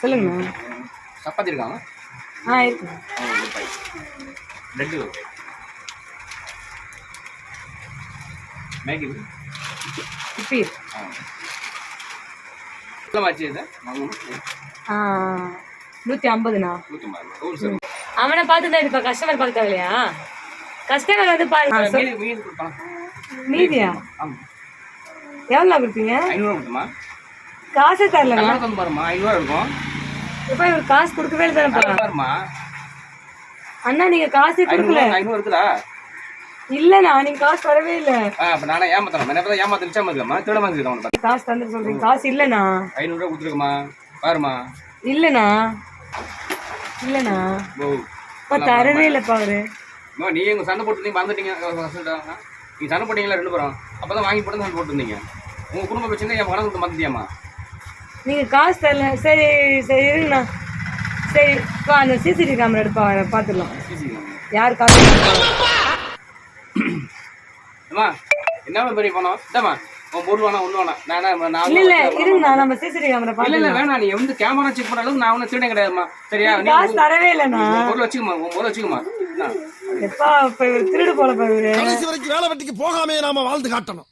சொல்லுங்கண்ணா. சப்பாத்தி இருக்காங்க. இருக்குண்ணா. பிரெட் மேகி இப்பி எவ்வளோமாச்சு இது? 150ண்ணா. 150. அவனை பார்த்து தான் இருப்பா, கஸ்டமர் பார்க்க தேவையில்லையா? கஸ்டமர் வந்து பாருங்க. மீதியா எவ்வளோ கொடுப்பீங்க? 500 கொடுத்துமா? காசே தரல பாருமா, 500 இருக்கும். இப்ப இவர் காசு கொடுக்கவே இல்லை பாருமா. அண்ணா நீங்க காசே கொடுக்கல. 500 இருக்குதா? இல்லண்ணா நீங்க காசு தரவே இல்ல. அப்ப நானே ஏமாத்தணும். என்ன பார்த்தா ஏமாத்த நிச்சயமா இருக்கமா? திருட மாதிரி இருக்கா? காசு தந்து சொல்றீங்க. காசு இல்லண்ணா. 500 ரூபாய் கொடுத்துருக்குமா? பாருமா. இல்லண்ணா இல்லண்ணா தரவே இல்லப்பா அவரு. நீ எங்க சண்டை போட்டுருந்தீங்க, வந்துட்டீங்க. நீங்க சண்டை போட்டீங்களா 2 பேரும்? அப்பதான் வாங்கி போட்டு சண்டை போட்டுருந்தீங்க. உங்க குடும்ப பிரச்சனை என் பணம் கொடுத்து மறந்துட்டியாமா? நீங்க காசு தரல. சரி சரி இருங்கண்ணா. சரி அந்த சிசிடிவி கேமரா எடுப்பா, பாத்துடலாம் யார் காசு. என்ன பெரிய பணம் இதாமா? உன் பொருள் வேணா ஒண்ணு வேணா. நான் இல்ல இருங்கண்ணா, நம்ம சிசிடிவி கேமரா பாத்து. இல்ல வேணாம், நீ வந்து கேமரா செக் பண்ண அளவுக்கு நான் ஒன்னும் திருடன் கிடையாதுமா. சரியா? நீ காசு தரவே இல்லண்ணா. பொருள் வச்சுக்குமா, உன் பொருள் வச்சுக்குமா. எப்பா இப்ப இவர் திருடு போல இவரு. கடைசி வரைக்கும் வேலை வெட்டிக்கு போகாமே நாம வாழ்ந்து காட்டணும்.